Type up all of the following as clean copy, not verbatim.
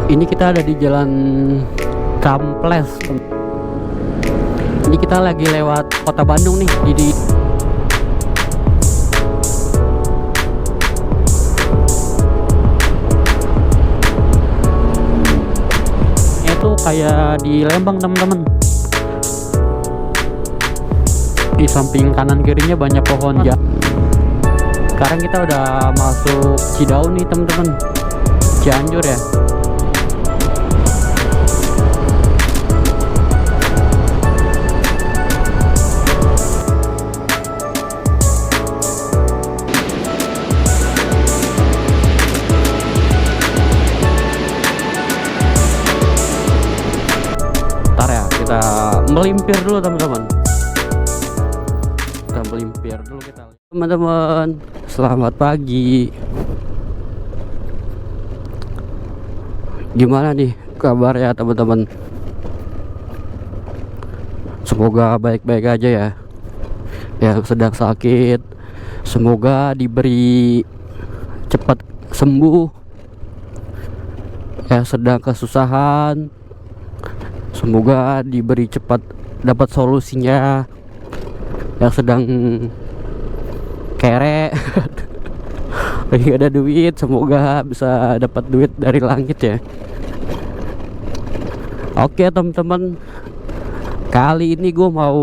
Ini kita ada di Jalan Kamples. Ini kita lagi lewat kota Bandung nih di itu kayak di Lembang teman-teman. Di samping kanan kirinya banyak pohon ya. Sekarang kita udah masuk Cidaun nih teman-teman, Cianjur ya. Ntar ya, kita melimpir dulu teman-teman. Kita melimpir dulu kita. Teman-teman, selamat pagi. Gimana nih kabar ya teman-teman? Semoga baik-baik aja ya. Yang sedang sakit, semoga diberi cepat sembuh. Yang sedang kesusahan, semoga diberi cepat dapat solusinya. Yang sedang kere lagi gak ada duit, semoga bisa dapat duit dari langit ya. Oke teman-teman, kali ini gue mau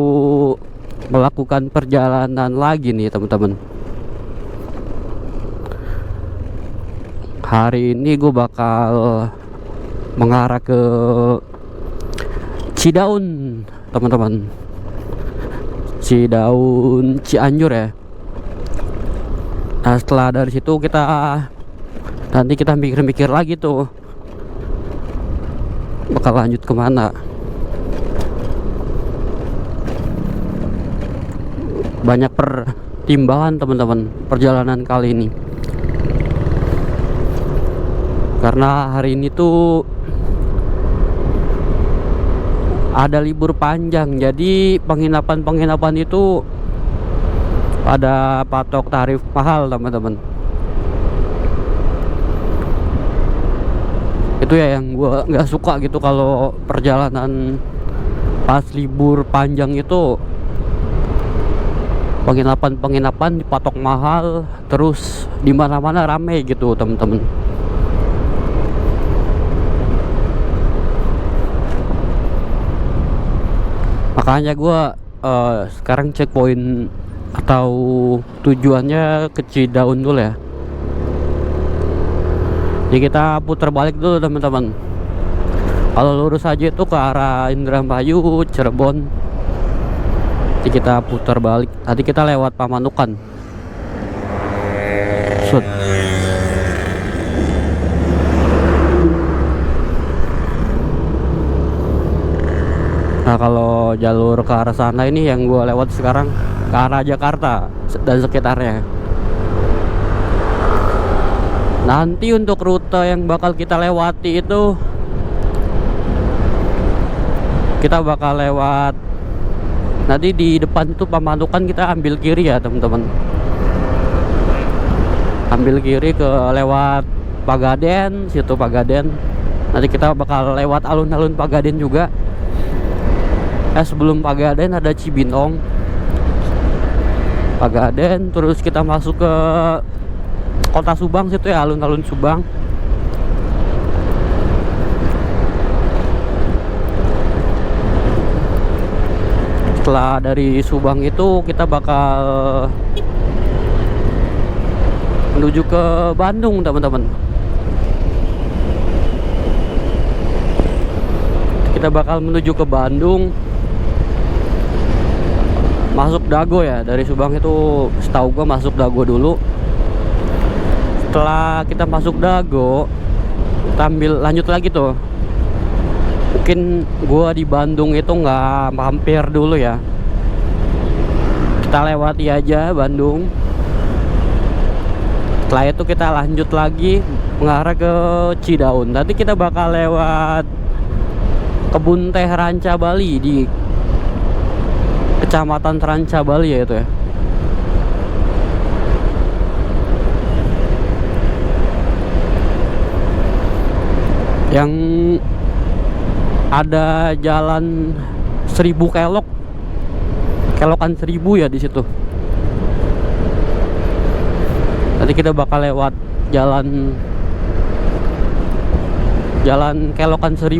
melakukan perjalanan lagi nih teman-teman. Hari ini gue bakal mengarah ke Cidaun teman-teman. Cidaun Cianjur ya. Nah setelah dari situ nanti kita mikir-mikir lagi tuh bakal lanjut kemana. Banyak pertimbangan teman-teman perjalanan kali ini, karena hari ini tuh ada libur panjang, jadi penginapan itu ada patok tarif mahal teman-teman. Itu ya yang gua nggak suka gitu, kalau perjalanan pas libur panjang itu penginapan dipatok mahal, terus di mana-mana rame gitu teman-teman. Makanya gua sekarang checkpoint atau tujuannya ke Cidaun dulu ya. Jadi kita putar balik dulu teman-teman. Kalau lurus aja itu ke arah Indramayu, Cirebon. Jadi kita putar balik. Tadi kita lewat Pamanukan. Sud. Nah kalau jalur ke arah sana ini yang gua lewat sekarang ke arah Jakarta dan sekitarnya. Nanti untuk rute yang bakal kita lewati itu, kita bakal lewat, nanti di depan itu Pamanukan, kita ambil kiri ya teman-teman. Ambil kiri ke lewat Pagaden, situ Pagaden. Nanti kita bakal lewat alun-alun Pagaden juga. Sebelum Pagaden ada Cibinong, Pagaden, terus kita masuk ke kota Subang situ ya, alun-alun Subang. Setelah dari Subang itu kita bakal menuju ke Bandung teman-teman. Kita bakal menuju ke Bandung, masuk Dago ya. Dari Subang itu setahu gua masuk Dago dulu. Setelah kita masuk Dago, kita lanjut lagi tuh. Mungkin gua di Bandung itu nggak mampir dulu ya, kita lewati aja Bandung. Setelah itu kita lanjut lagi mengarah ke Cidaun. Nanti kita bakal lewat kebun teh Ranca Bali di Kecamatan Ranca Bali ya itu ya. yang ada jalan 1000 kelok, kelokan 1000 ya di situ. Nanti kita bakal lewat jalan kelokan 1000.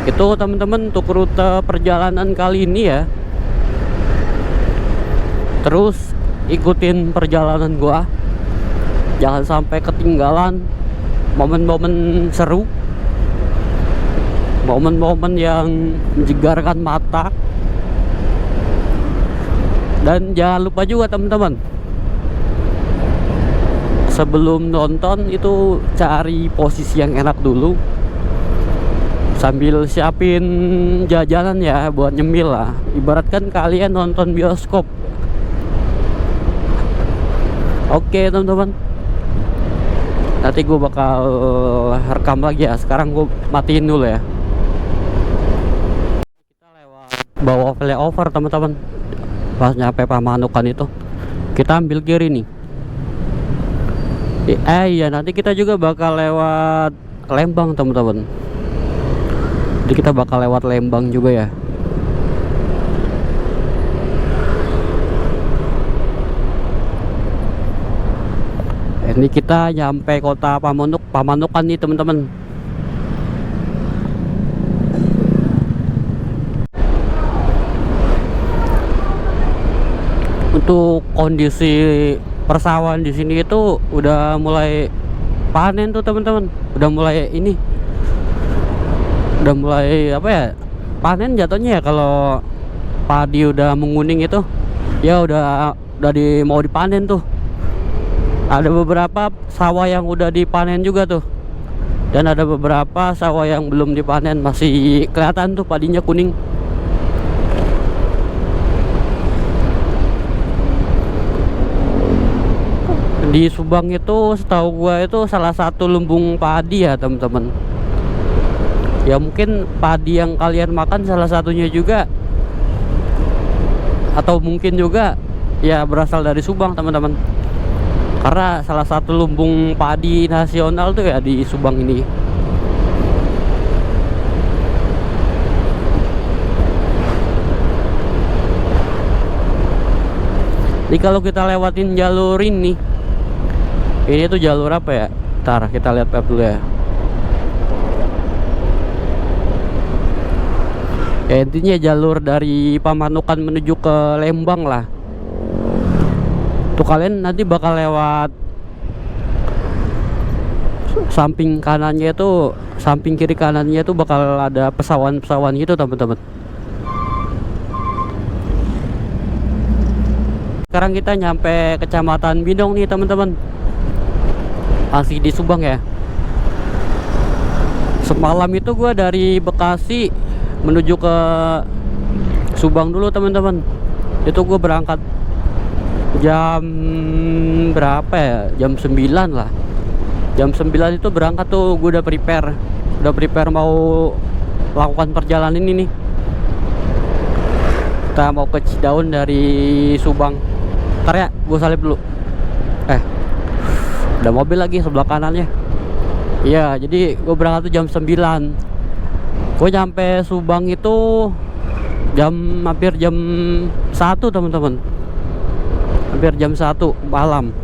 Itu teman-teman untuk rute perjalanan kali ini ya. Terus ikutin perjalanan gua, jangan sampai ketinggalan momen-momen seru, momen-momen yang menjegarkan mata. Dan jangan lupa juga teman-teman, sebelum nonton itu cari posisi yang enak dulu, sambil siapin jajanan ya buat nyemil lah. Ibaratkan kalian nonton bioskop. Oke teman-teman, nanti gue bakal rekam lagi ya. Sekarang gue matiin dulu ya. Kita lewat bawah flyover teman-teman. Pas nyampe Pamanukan itu kita ambil kiri nih. Iya, nanti kita juga bakal lewat Lembang teman-teman. Jadi kita bakal lewat Lembang juga ya. Ini kita nyampe kota Pamanukan nih teman-teman. Untuk kondisi persawahan di sini itu udah mulai panen tuh teman-teman. Udah mulai apa ya? Panen jatuhnya ya. Kalau padi udah menguning itu ya udah mau dipanen tuh. Ada beberapa sawah yang udah dipanen juga tuh. Dan ada beberapa sawah yang belum dipanen, masih kelihatan tuh padinya kuning. Di Subang itu setahu gua itu salah satu lumbung padi ya teman-teman. Ya mungkin padi yang kalian makan salah satunya juga, atau mungkin juga ya berasal dari Subang teman-teman. Karena salah satu lumbung padi nasional tuh ya di Subang ini. Jadi kalau kita lewatin jalur ini tuh jalur apa ya? Ntar kita lihat map dulu ya. Ya intinya jalur dari Pamanukan menuju ke Lembang lah. Tuh kalian nanti bakal lewat samping kanannya itu, samping kiri kanannya itu bakal ada pesawahan-pesawahan gitu teman-teman. Sekarang kita nyampe Kecamatan Binong nih teman-teman. Masih di Subang ya. Semalam itu gua dari Bekasi menuju ke Subang dulu teman-teman. Itu gue berangkat jam berapa ya? Jam 9 lah. Jam 9 itu berangkat tuh. Gue udah prepare mau lakukan perjalanan ini nih. Kita mau ke Cidaun dari Subang. Ntar ya, gue salip dulu. Ada mobil lagi sebelah kanannya. Iya, jadi gue berangkat tuh jam 9. Gue nyampe Subang itu hampir jam 1 teman-teman. Hampir jam 1 malam.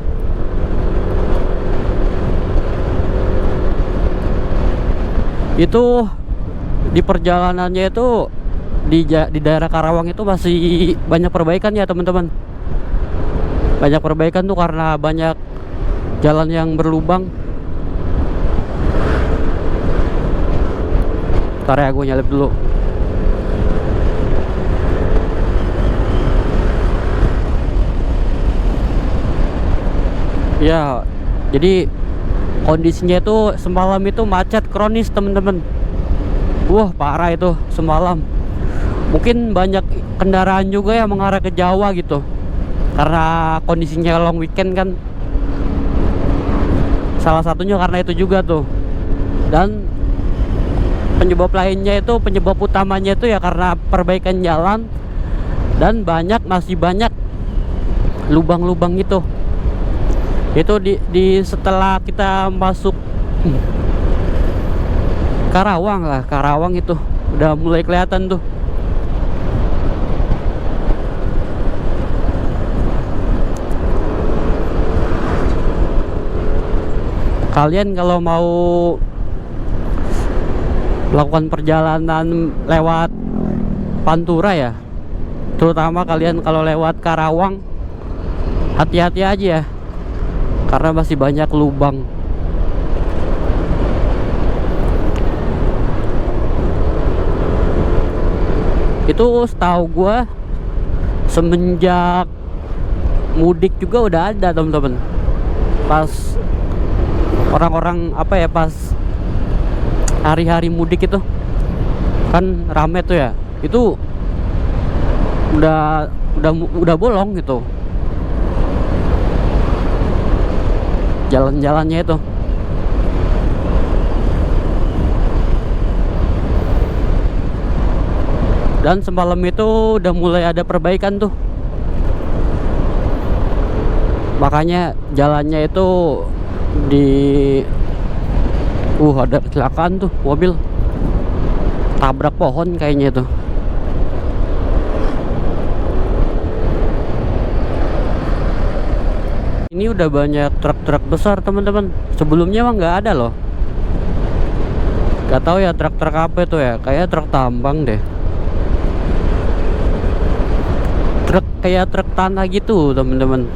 Itu di perjalanannya itu di daerah Karawang itu masih banyak perbaikan ya teman-teman. Banyak perbaikan tuh karena banyak jalan yang berlubang. Ntar ya, gue nyalip dulu. Ya, jadi kondisinya itu semalam itu macet kronis temen-temen. Wah parah itu semalam. Mungkin banyak kendaraan juga yang mengarah ke Jawa gitu, karena kondisinya long weekend kan. Salah satunya karena itu juga tuh. Dan penyebab lainnya itu, penyebab utamanya itu ya karena perbaikan jalan. Dan masih banyak lubang-lubang itu di setelah kita masuk Karawang itu udah mulai kelihatan tuh. Kalian kalau mau melakukan perjalanan lewat Pantura ya, terutama kalian kalau lewat Karawang, hati-hati aja ya, karena masih banyak lubang. Itu setahu gua semenjak mudik juga udah ada teman-teman. Pas orang-orang pas hari-hari mudik itu kan rame tuh ya, itu udah bolong gitu jalan-jalannya itu. Dan semalam itu udah mulai ada perbaikan tuh, makanya jalannya itu ada kecelakaan tuh, mobil tabrak pohon kayaknya itu. Ini udah banyak truk-truk besar teman-teman, sebelumnya emang nggak ada loh. Gak tahu ya truk-truk apa itu ya, kayak truk tambang deh, kayak truk tanah gitu teman-teman.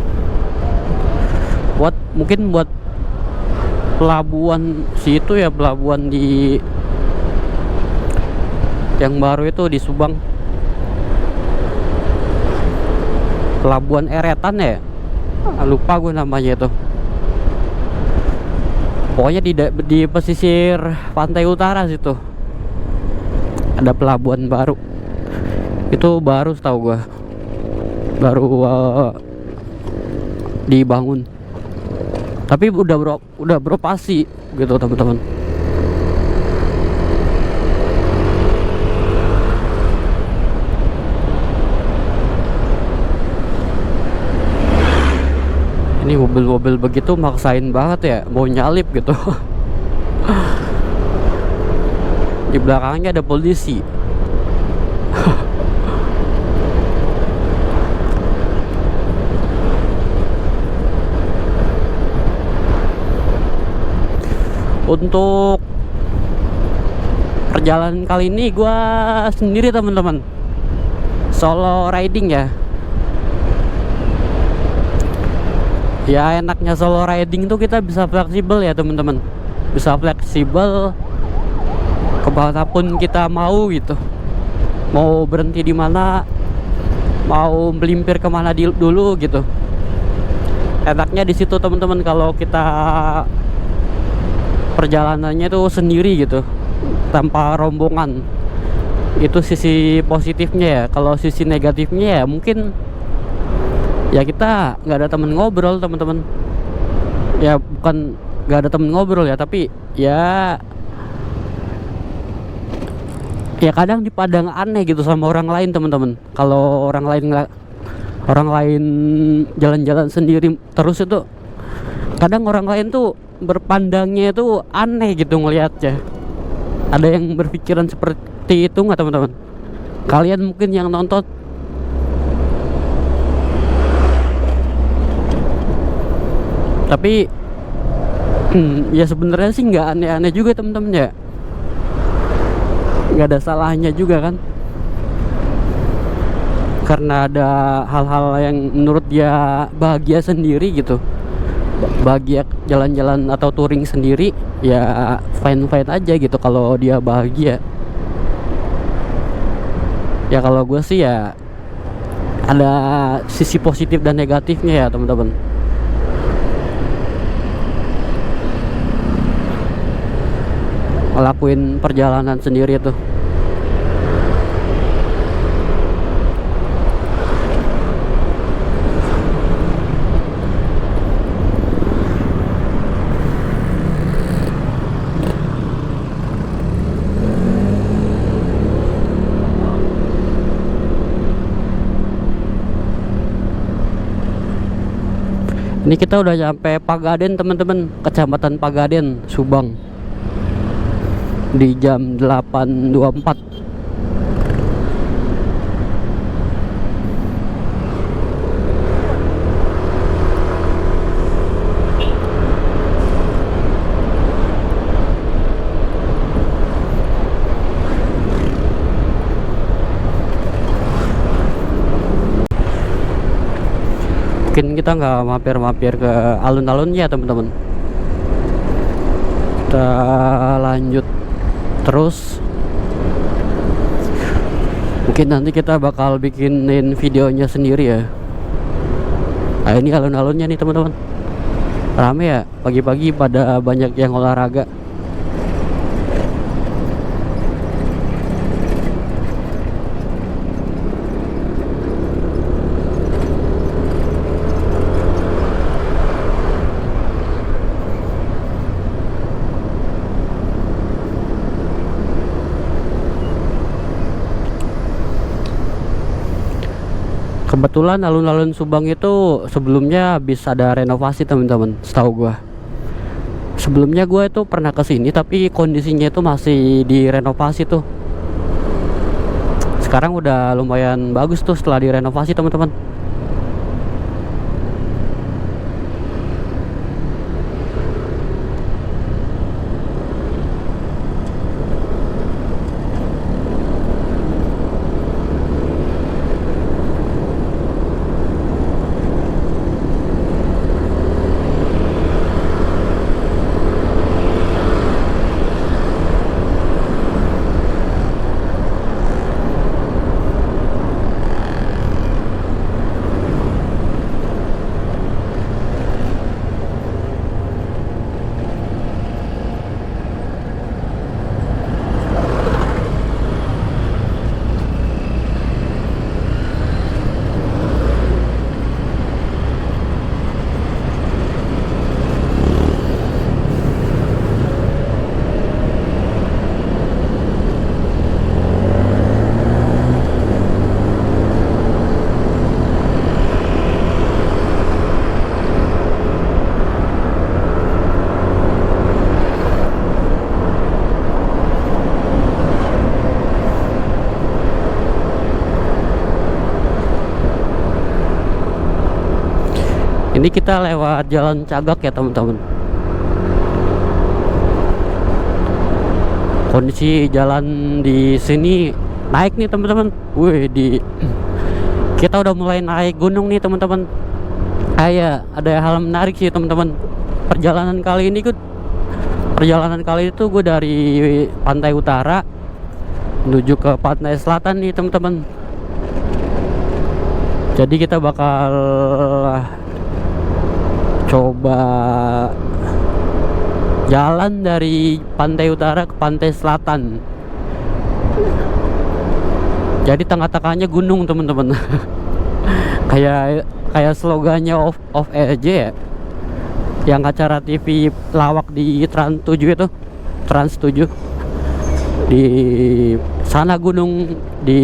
Mungkin buat pelabuhan situ ya, pelabuhan di yang baru itu di Subang, pelabuhan Eretan ya, lupa gue namanya itu. Pokoknya di pesisir pantai utara situ ada pelabuhan baru, itu baru setahu gue, baru dibangun, tapi udah beroperasi gitu teman-teman. Ini mobil-mobil begitu maksain banget ya, mau nyalip gitu. Di belakangnya ada polisi. Untuk perjalanan kali ini gue sendiri teman-teman, solo riding ya. Ya enaknya solo riding tuh kita bisa fleksibel ya teman-teman, bisa fleksibel kemanapun kita mau gitu, mau berhenti di mana, mau melimpir kemana dulu gitu. Enaknya di situ teman-teman, kalau kita perjalanannya tuh sendiri gitu, tanpa rombongan. Itu sisi positifnya ya. Kalau sisi negatifnya ya mungkin ya kita nggak ada temen ngobrol teman-teman. Ya bukan nggak ada temen ngobrol ya, tapi ya kadang dipandang aneh gitu sama orang lain teman-teman. Kalau orang lain jalan-jalan sendiri terus itu, kadang orang lain tuh berpandangnya itu aneh gitu ngelihatnya. Ada yang berpikiran seperti itu nggak teman-teman? Kalian mungkin yang nonton tapi ya sebenarnya sih nggak aneh-aneh juga teman-teman ya, nggak ada salahnya juga kan, karena ada hal-hal yang menurut dia bahagia sendiri gitu, bahagia jalan-jalan atau touring sendiri, ya fine-fine aja gitu kalau dia bahagia. Ya kalau gue sih ya ada sisi positif dan negatifnya ya teman-teman. Ngelakuin perjalanan sendiri tuh. Ini kita udah sampai Pagaden teman-teman, Kecamatan Pagaden, Subang. Di jam 8.24. Mungkin kita nggak mampir-mampir ke alun-alunnya teman-teman, kita lanjut terus. Mungkin nanti kita bakal bikinin videonya sendiri ya. Nah, ini alun-alunnya nih teman-teman, rame ya, pagi-pagi pada banyak yang olahraga. Kebetulan alun-alun Subang itu sebelumnya habis ada renovasi teman-teman, setahu gua. Sebelumnya gua itu pernah kesini tapi kondisinya itu masih direnovasi tuh. Sekarang udah lumayan bagus tuh setelah direnovasi teman-teman. Ini kita lewat jalan Cagak ya teman-teman. Kondisi jalan di sini naik nih teman-teman. Wih, kita udah mulai naik gunung nih teman-teman. Ada hal menarik sih teman-teman. Perjalanan kali itu gue dari pantai utara menuju ke pantai selatan nih teman-teman. Jadi kita bakal coba jalan dari pantai utara ke pantai selatan. Jadi tengah-tengahnya gunung teman-teman. kayak slogannya off aja ya, yang acara TV lawak di Trans 7 itu, Trans 7. Di sana gunung, di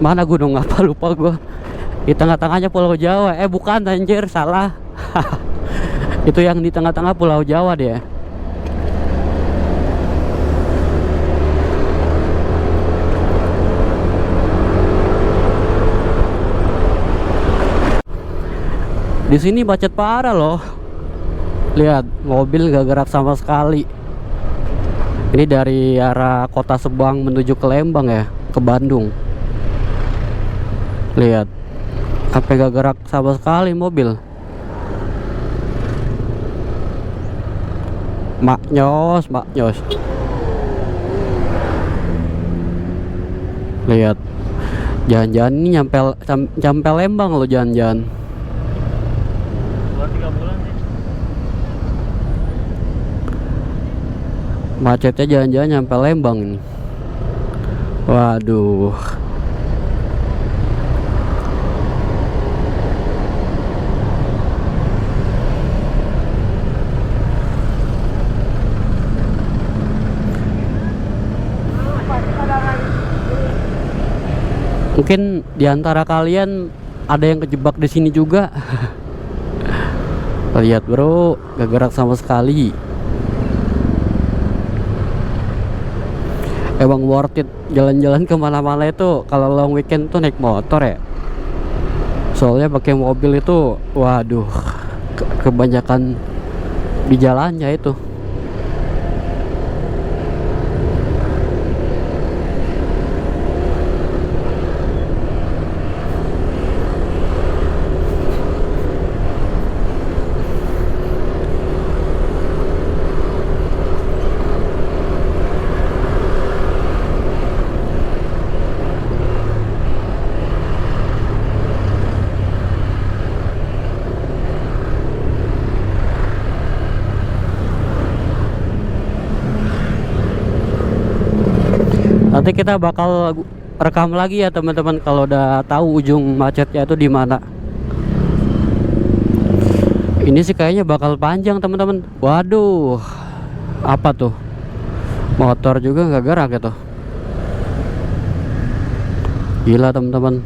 mana gunung apa lupa gua. Di tengah-tengahnya Pulau Jawa. Bukan anjir, salah. Itu yang di tengah-tengah Pulau Jawa dia. Di sini macet parah loh. Lihat, mobil gak gerak sama sekali. Ini dari arah kota Subang menuju ke Lembang ya, ke Bandung. Lihat, sampai gak gerak sama sekali mobil. Maknyos. Lihat, jangan-jangan ini nyampe Lembang loh, jangan-jangan. 2-3 bulan sih. Macetnya jangan-jangan nyampe Lembang ini. Waduh. Mungkin diantara kalian ada yang kejebak di sini juga. Lihat bro, gak gerak sama sekali. Emang worth it jalan-jalan kemana-mana itu kalau long weekend tuh naik motor ya. Soalnya pakai mobil itu, waduh, kebanyakan di jalannya itu. Nanti kita bakal rekam lagi ya teman-teman kalau udah tahu ujung macetnya itu di mana. Ini sih kayaknya bakal panjang teman-teman. Waduh, apa tuh? Motor juga nggak gerak gitu. Gila teman-teman.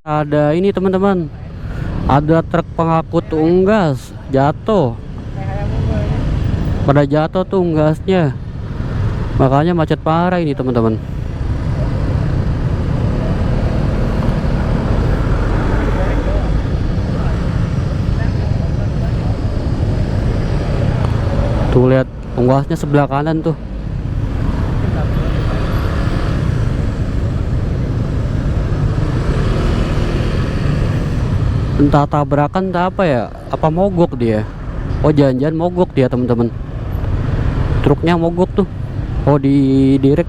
Ada ini teman-teman, ada truk pengangkut unggas jatuh. Pada jatuh tuh unggasnya, makanya macet parah ini teman-teman. Tuh lihat unggasnya sebelah kanan tuh. Entah tabrakan entah apa ya, apa mogok dia. Oh jangan-jangan mogok dia teman-teman, truknya mogok tuh. Oh di derek.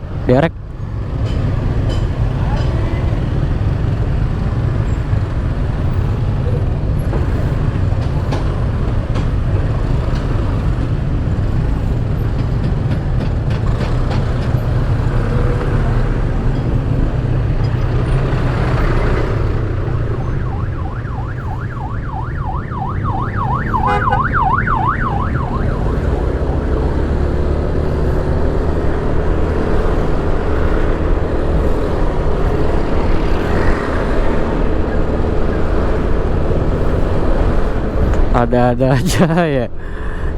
Ada-ada aja ya.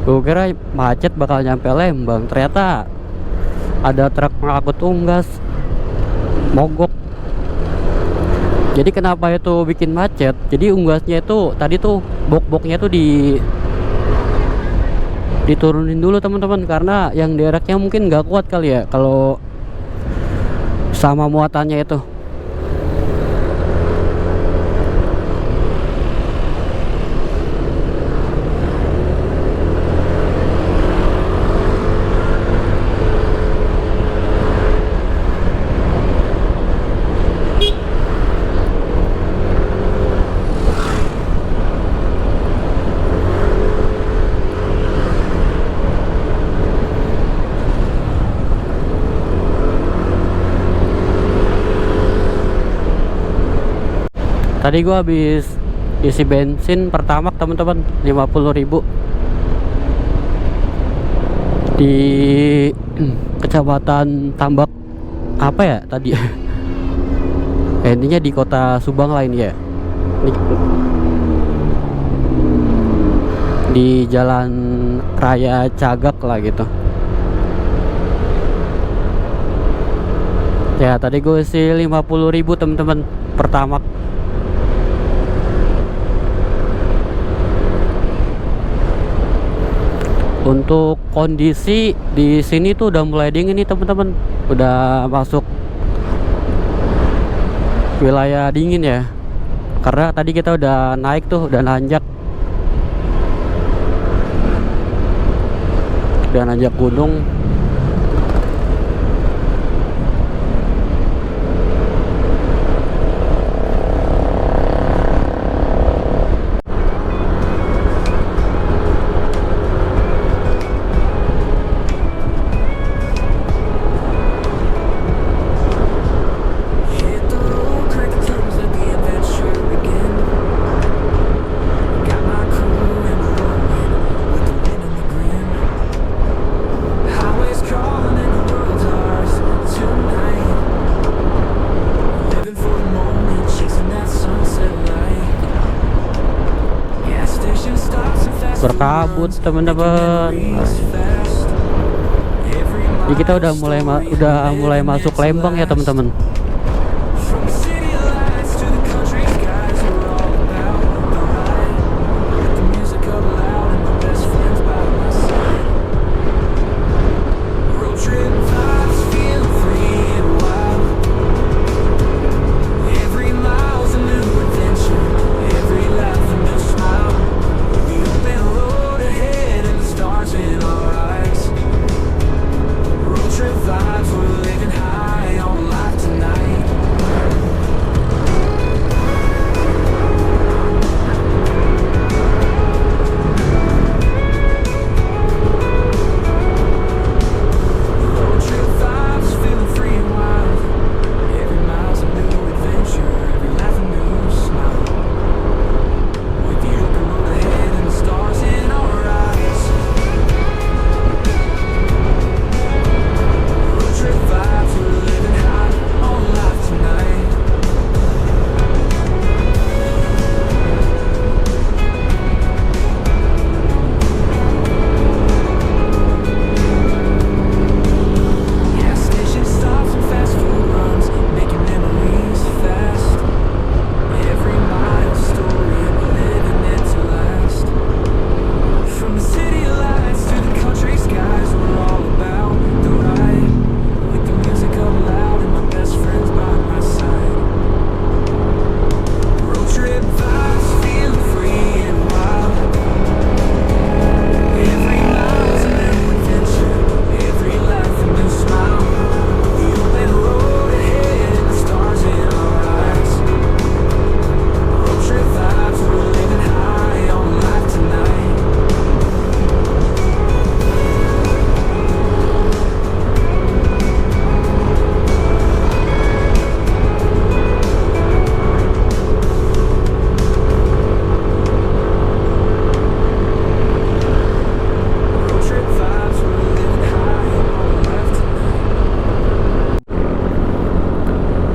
Gue kira macet bakal nyampe Lembang, ternyata ada truk pengangkut unggas mogok. Jadi kenapa itu bikin macet? Jadi unggasnya itu tadi tuh bok-boknya tuh diturunin dulu teman-teman, karena yang dereknya mungkin nggak kuat kali ya kalau sama muatannya itu. Tadi gua habis isi bensin pertamax teman-teman 50.000 di kecamatan Tambak apa ya tadi. Intinya di kota Subang lah ini ya, di jalan raya Cagak lah gitu ya. Tadi gue isi 50.000 teman-teman pertamax. Untuk kondisi di sini tuh udah mulai dingin nih teman-teman, udah masuk wilayah dingin ya, karena tadi kita udah naik tuh, udah nanjak gunung. berkabut teman-teman. Jadi kita udah mulai masuk Lembang ya teman-teman.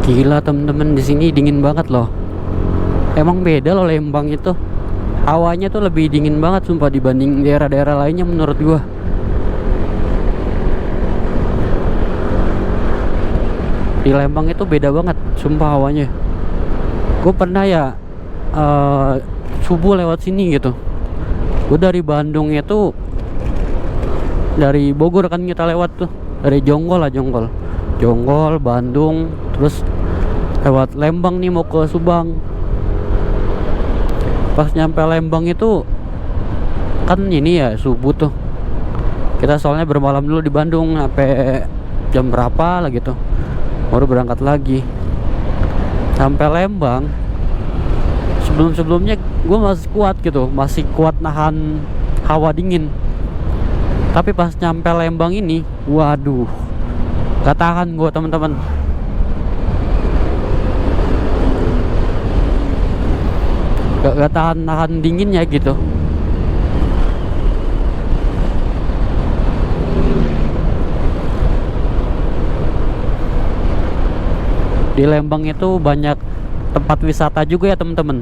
Gila temen-temen, di sini dingin banget loh. Emang beda loh Lembang itu. Hawanya tuh lebih dingin banget sumpah dibanding daerah-daerah lainnya menurut gua. Di Lembang itu beda banget sumpah hawanya. Gue pernah ya subuh lewat sini gitu. Gue dari Bandung itu, dari Bogor kan kita lewat tuh, dari Jonggol, Bandung, terus lewat Lembang nih mau ke Subang. Pas nyampe Lembang itu kan ini ya subuh tuh. Kita soalnya bermalam dulu di Bandung sampai jam berapa lah gitu, baru berangkat lagi. Sampai Lembang, sebelumnya gue masih kuat gitu, masih kuat nahan hawa dingin. Tapi pas nyampe Lembang ini, waduh, gak tahan gue teman-teman. Gak tahan dinginnya gitu. Di Lembang itu banyak tempat wisata juga ya teman-teman.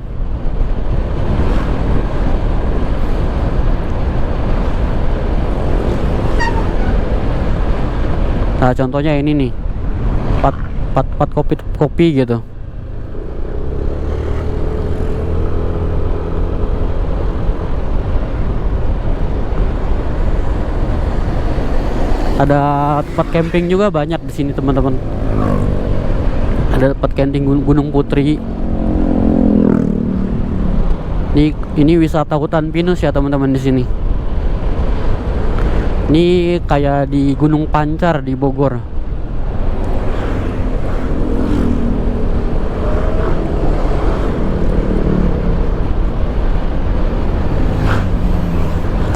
Nah contohnya ini nih, pat kopi gitu. Ada tempat camping juga banyak di sini teman-teman. Ada tempat camping Gunung Putri. Ini wisata hutan pinus ya teman-teman di sini. Ini kayak di Gunung Pancar di Bogor.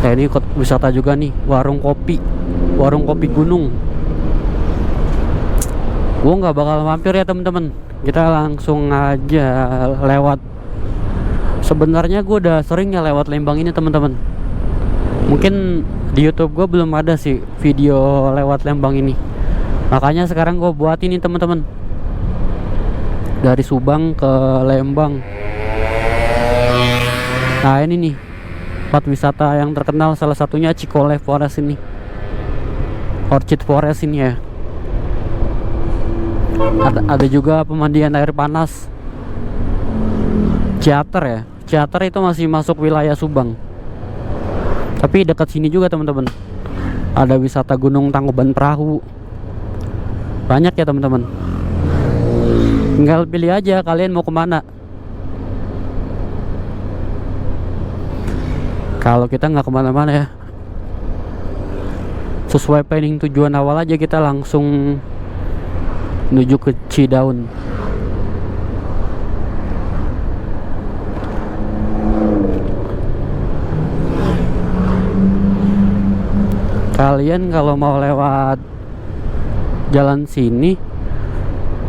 Ini wisata juga nih, warung kopi gunung. Gue nggak bakal mampir ya teman-teman, kita langsung aja lewat. Sebenarnya gue udah sering ya lewat Lembang ini teman-teman. Mungkin di YouTube gue belum ada sih video lewat Lembang ini, makanya sekarang gue buat ini teman-teman. Dari Subang ke Lembang. Nah ini nih tempat wisata yang terkenal, salah satunya Cikole Forest ini, Orchid Forest ini ya. Ada juga pemandian air panas. Ciater ya, Ciater itu masih masuk wilayah Subang, tapi dekat sini juga teman-teman. Ada wisata Gunung Tangkuban Perahu, banyak ya teman-teman. Tinggal pilih aja kalian mau kemana. Kalau kita nggak kemana-mana ya, sesuai planning tujuan awal aja, kita langsung menuju ke Cidaun. Kalian kalau mau lewat jalan sini,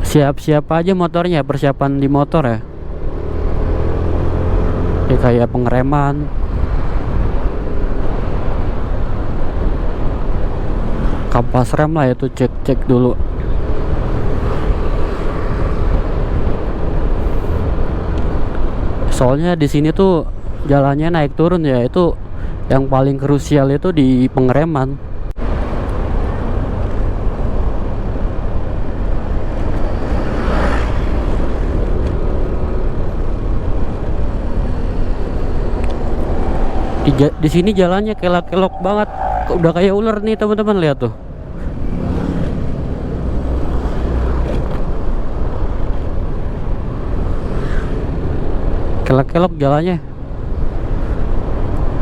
siap-siap aja motornya, persiapan di motor ya. Kayak pengereman, kampas rem lah, itu cek dulu. Soalnya di sini tuh jalannya naik turun ya, itu yang paling krusial itu di pengereman. Di sini jalannya kelak-kelok banget, udah kayak ular nih teman-teman, lihat tuh. Kelok-kelok jalannya.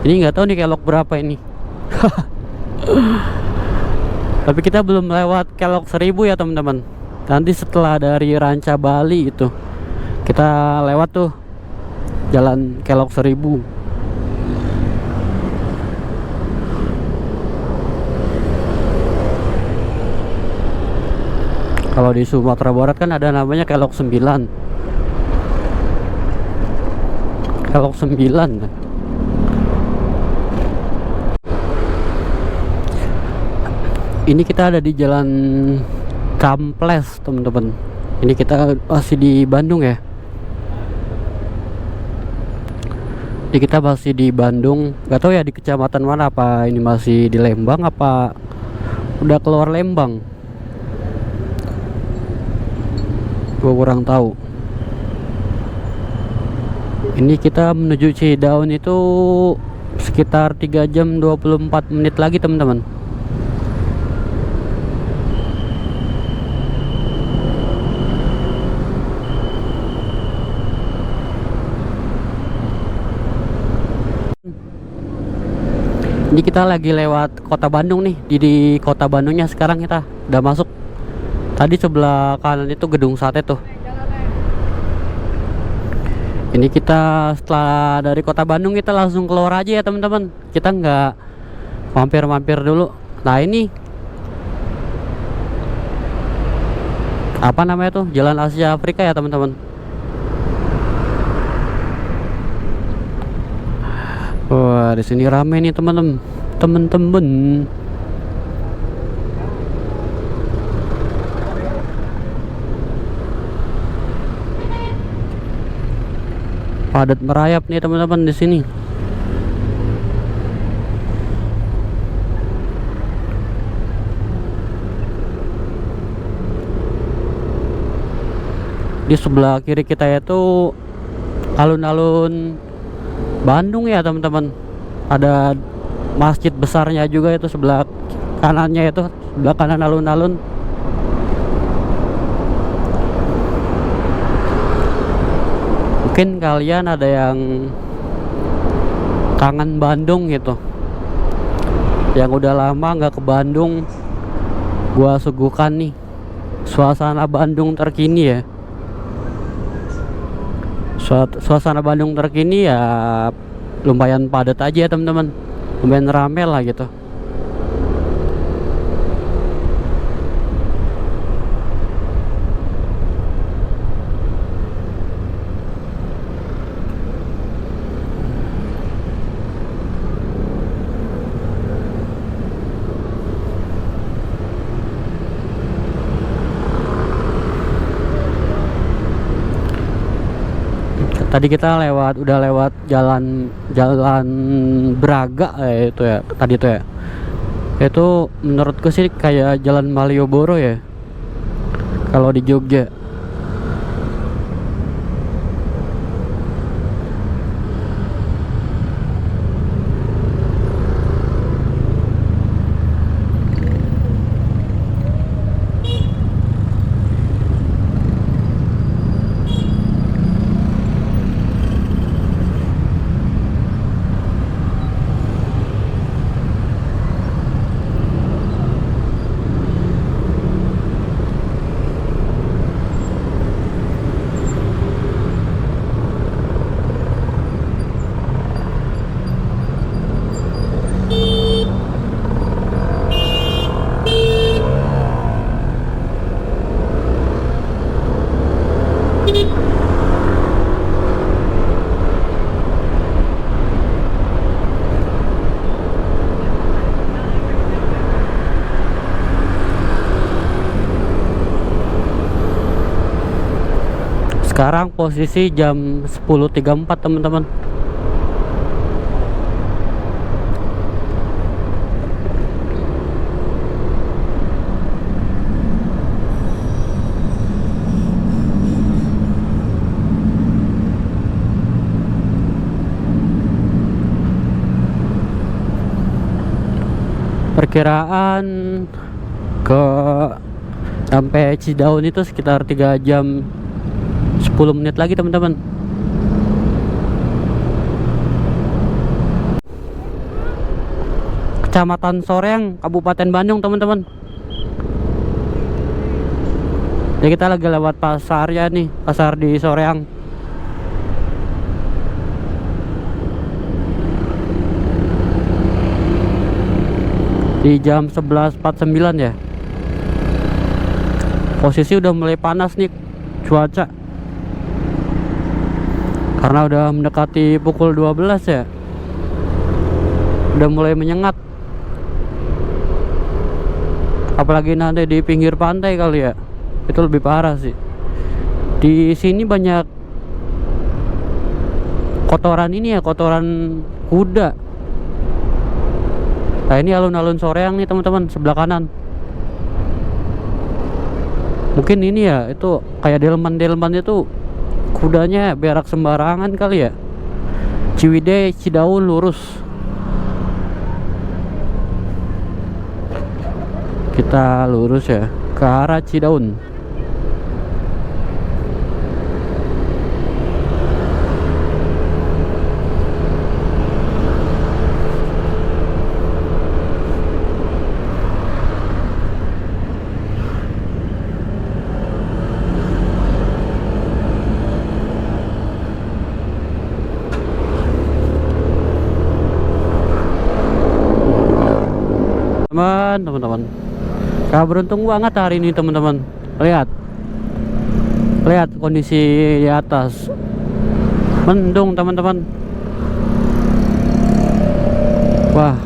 Ini nggak tahu nih kelok berapa ini. Tapi kita belum lewat kelok 1000 ya teman-teman. Nanti setelah dari Ranca Bali itu kita lewat tuh jalan kelok 1000. Kalau di Sumatera Barat kan ada namanya kelok 9. Kelok 9. Ini kita ada di Jalan Kamples teman-teman. Ini kita masih di Bandung ya. Jadi kita masih di Bandung. Gak tahu ya di kecamatan mana, apa ini masih di Lembang, apa udah keluar Lembang. Gue kurang tahu. Ini kita menuju Cidaun itu sekitar 3 jam 24 menit lagi teman-teman. Ini kita lagi lewat kota Bandung nih. Di kota Bandungnya sekarang kita udah masuk. Tadi sebelah kanan itu gedung sate tuh. Ini kita setelah dari kota Bandung kita langsung keluar aja ya teman-teman. Kita nggak mampir-mampir dulu. Nah ini apa namanya tuh, Jalan Asia Afrika ya teman-teman. Wah, di sini rame nih teman-teman. Teman-teman. Padat merayap nih teman-teman di sini. Di sebelah kiri kita itu alun-alun Bandung ya teman-teman. Ada masjid besarnya juga, itu sebelah kanannya, itu sebelah kanan alun-alun. Mungkin kalian ada yang kangen Bandung gitu, yang udah lama nggak ke Bandung, gua suguhkan nih suasana Bandung terkini ya. Suasana Bandung terkini ya lumayan padat aja ya teman-teman, lumayan rame lah gitu. Tadi kita udah lewat jalan jalan Braga itu ya tadi tuh ya. Itu menurutku sih kayak jalan Malioboro ya kalau di Jogja. Sekarang posisi jam 10.34 teman-teman. Perkiraan ke sampai Cidaun itu sekitar 3 jam 10 menit lagi teman-teman. Kecamatan Soreang, Kabupaten Bandung teman-teman. Ya kita lagi lewat pasar ya nih, pasar di Soreang. Di jam 11.49 ya. Posisi udah mulai panas nih cuaca. Karena udah mendekati pukul 12 ya. Udah mulai menyengat. Apalagi nanti di pinggir pantai kali ya. Itu lebih parah sih. Di sini banyak kotoran ini ya, kotoran kuda. Nah ini alun-alun Soreang nih teman-teman, sebelah kanan. Mungkin ini ya, itu kayak delman-delman itu kudanya berak sembarangan kali ya. Ciwidey, Cidaun lurus. Kita lurus ya ke arah Cidaun. Teman-teman, sangat beruntung banget hari ini teman-teman. Lihat kondisi di atas, mendung teman-teman. Wah,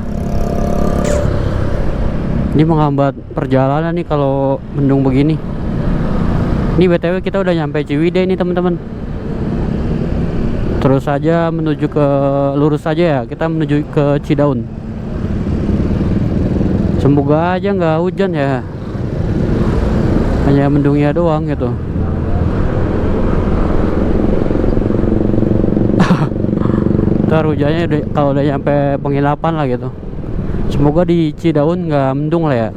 ini menghambat perjalanan nih kalau mendung begini. Ini BTW kita udah nyampe Ciwidey nih teman-teman. Terus saja menuju ke lurus saja ya, kita menuju ke Cidaun. Semoga aja nggak hujan ya, hanya mendungnya doang gitu. Ntar hujannya kalau udah nyampe penginapan lah gitu. Semoga di Cidaun nggak mendung lah ya.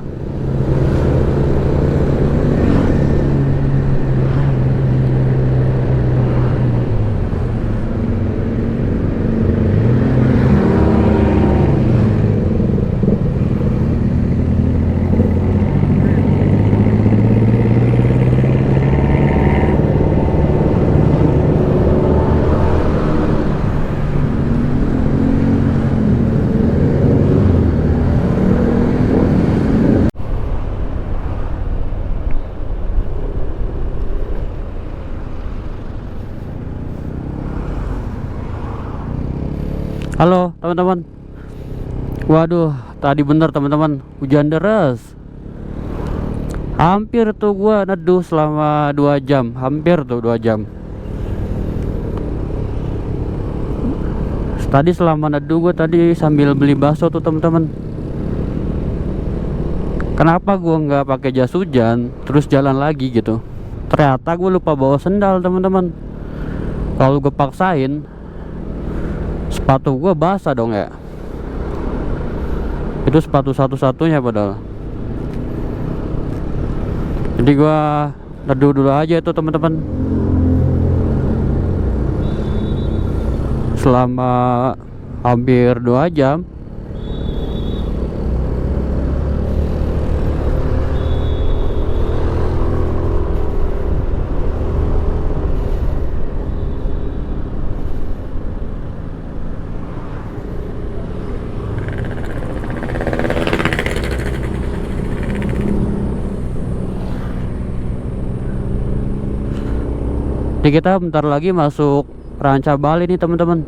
Halo teman-teman. Waduh, tadi bener teman-teman, hujan deras. Hampir tuh gua neduh selama 2 jam, hampir tuh 2 jam. Tadi selama neduh gue tadi sambil beli bakso tuh teman-teman. Kenapa gue nggak pakai jas hujan terus jalan lagi gitu? Ternyata gue lupa bawa sendal teman-teman. Kalau gue paksain, sepatu gue basah dong ya. Itu sepatu satu-satunya padahal. Jadi gue neduh dulu aja itu teman-teman. Selama hampir 2 jam. Jadi kita bentar lagi masuk Ranca Bali nih teman-teman.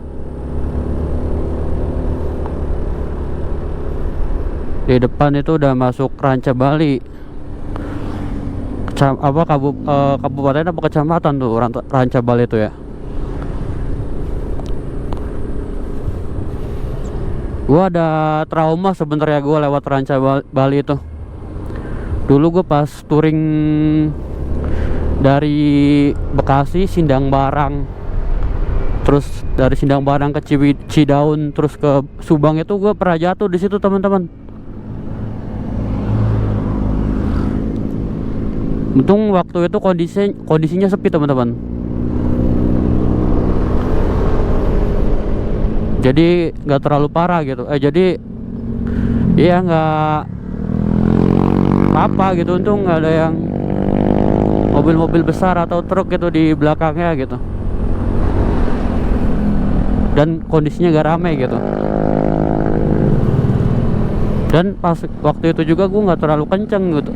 Di depan itu udah masuk Ranca Bali. Kabupaten apa kecamatan tuh Ranca Bali itu ya? Gua ada trauma sebenarnya gue lewat Ranca Bali itu. Dulu gue pas touring dari Bekasi Sindang Barang, terus dari Sindang Barang ke Cidaun, terus ke Subang, itu gue pernah jatuh di situ teman-teman. Untung waktu itu kondisinya sepi teman-teman. Jadi nggak terlalu parah gitu. Jadi iya nggak apa gitu. Untung nggak ada yang mobil-mobil besar atau truk gitu di belakangnya gitu. Dan kondisinya gak rame gitu. Dan pas waktu itu juga gue nggak terlalu kenceng gitu.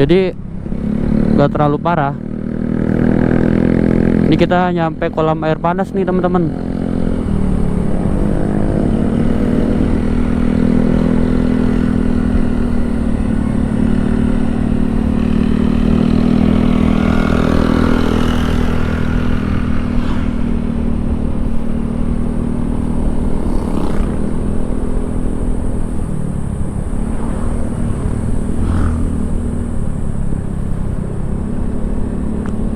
Jadi nggak terlalu parah. Ini kita nyampe kolam air panas nih teman-teman.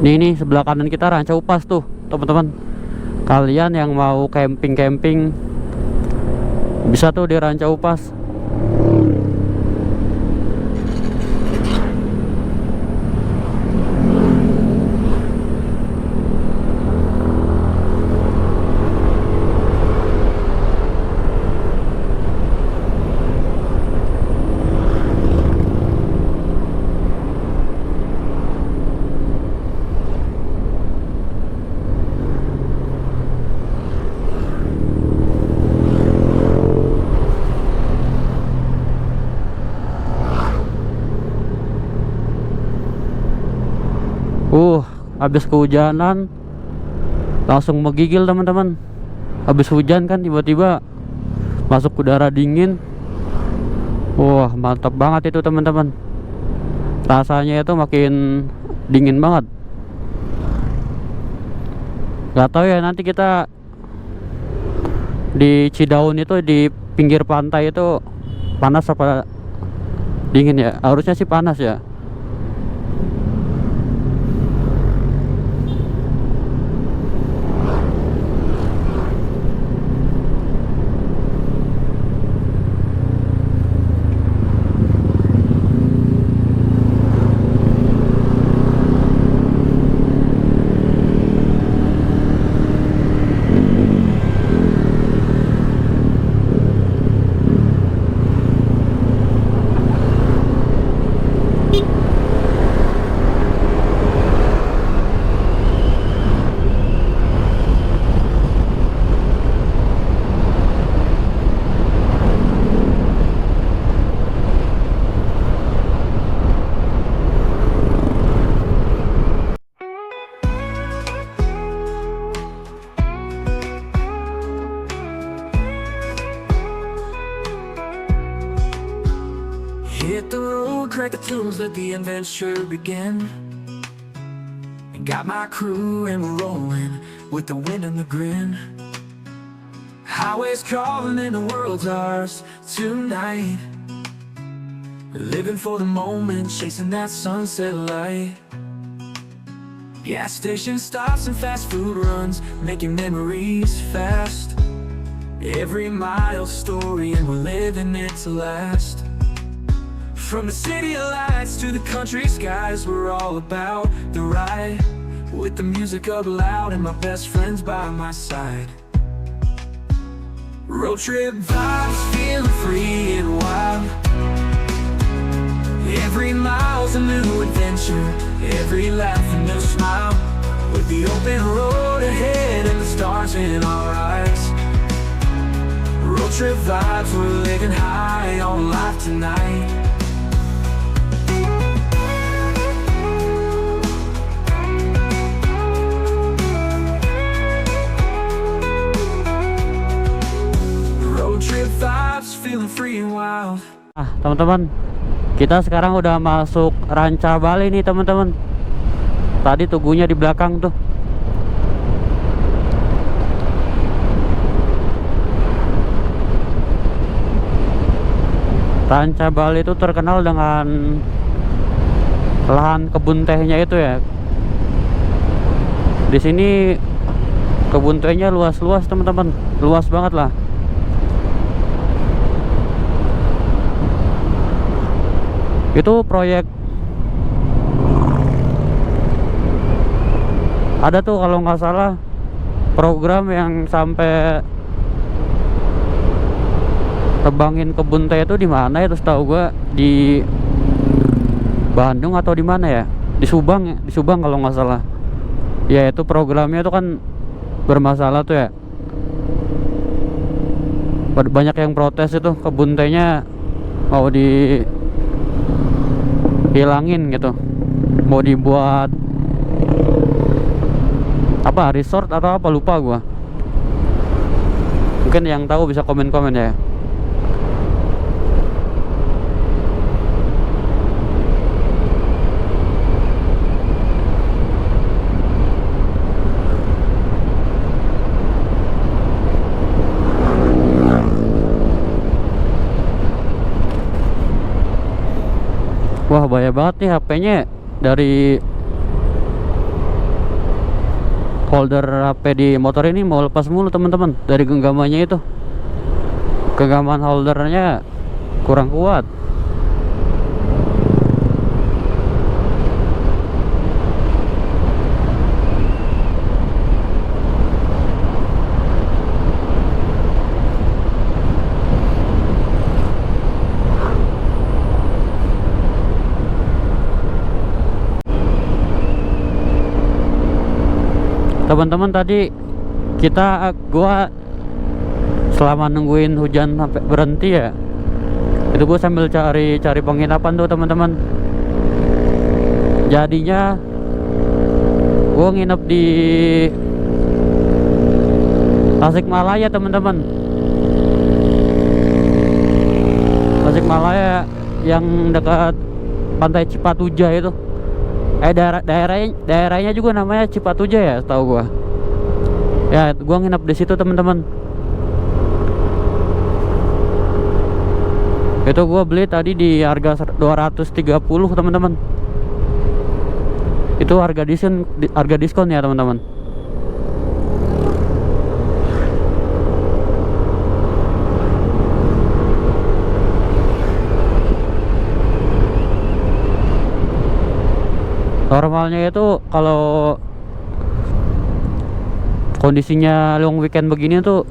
Ini sebelah kanan kita Ranca Upas tuh teman-teman. Kalian yang mau camping bisa tuh di Ranca Upas. Habis kehujanan langsung menggigil teman-teman. Habis hujan kan tiba-tiba masuk udara dingin. Wah, mantap banget itu teman-teman. Rasanya itu makin dingin banget. Gak tahu ya nanti kita di Cidaun itu di pinggir pantai itu panas apa dingin ya? Harusnya sih panas ya. Hit the road, crack the tunes, let the adventure begin. And got my crew and we're rolling with the wind and the grin. highways calling and the world's ours tonight. Living for the moment, chasing that sunset light. Gas station stops and fast food runs, making memories fast. Every mile's story and we're living it to last. From the city lights to the country skies, we're all about the ride. With the music up loud and my best friends by my side. Road trip vibes, feeling free and wild. Every mile's a new adventure, every laugh a new smile. With the open road ahead and the stars in our eyes. Road trip vibes, we're living high on life tonight. Road trip vibes, feeling free and wild. Teman-teman, kita sekarang udah masuk Ranca Bali nih teman-teman. Tadi tugunya di belakang tuh. Ranca Bali itu terkenal dengan lahan kebun tehnya itu ya. Di sini kebun tehnya luas-luas teman-teman, luas banget lah. Itu proyek ada tuh kalau nggak salah program yang sampai tebangin kebun teh itu di mana ya? Terus tahu gua di Bandung atau di mana ya? Di Subang ya, di Subang kalau nggak salah. Ya itu programnya tuh kan bermasalah tuh ya. Banyak yang protes itu kebun tehnya mau di hilangin gitu, mau dibuat apa resort atau apa lupa gua. Mungkin yang tahu bisa komen-komen ya. Wah bahaya banget nih HP-nya. Dari holder HP di motor ini mau lepas mulu teman-teman. Dari genggamannya itu, genggaman holdernya kurang kuat. Teman-teman, tadi gua selama nungguin hujan sampai berhenti ya, itu gua sambil cari penginapan tuh teman-teman. Jadinya gua nginep di Tasikmalaya teman-teman. Tasikmalaya yang dekat pantai Cipatuja itu. Daerahnya juga namanya Cipatuja ya, tahu gua. Ya, gua nginep di situ teman-teman. Itu gua beli tadi di harga 230 teman-teman. Itu harga diskon ya teman-teman. Normalnya itu kalau kondisinya long weekend begini tuh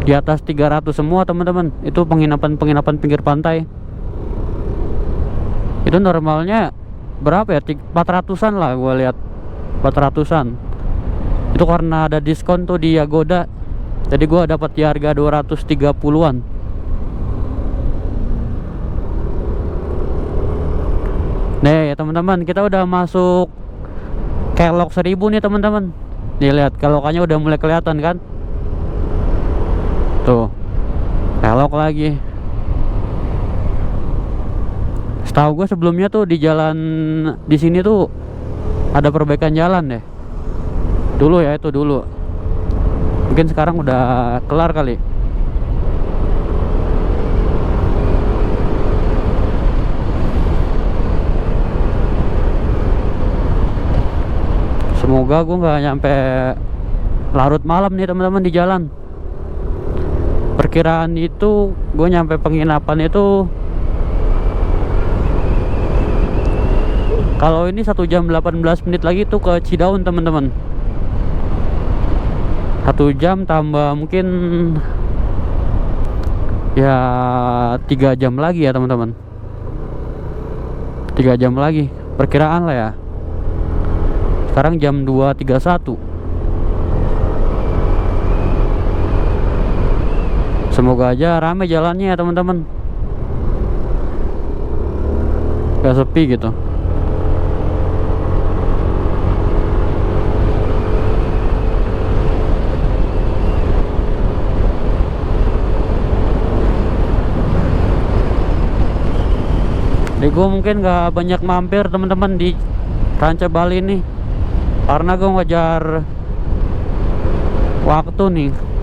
di atas 300 semua teman-teman. Itu penginapan pinggir pantai. Itu normalnya berapa ya? 400-an lah gua lihat. 400-an. Itu karena ada diskon tuh di Agoda. Jadi gua dapat di harga 230-an. Nih ya teman-teman, kita udah masuk Kelok 1000 nih teman-teman. Nih lihat, kelokannya udah mulai kelihatan kan? Tuh, kelok lagi. Setahu gue sebelumnya tuh di jalan di sini tuh ada perbaikan jalan deh. Dulu ya, itu dulu. Mungkin sekarang udah kelar kali. Semoga gue nggak nyampe larut malam nih teman-teman di jalan. Perkiraan itu gue nyampe penginapan itu kalau ini 1 jam 18 menit lagi tuh ke Cidaun teman-teman. 1 jam tambah mungkin ya 3 jam lagi ya teman-teman. 3 jam lagi perkiraan lah ya. Sekarang jam 2.31. Semoga aja rame jalannya ya teman-teman, gak sepi gitu. Jadi gue mungkin gak banyak mampir teman-teman di Ranca Bali nih, karena gue ngejar waktu nih.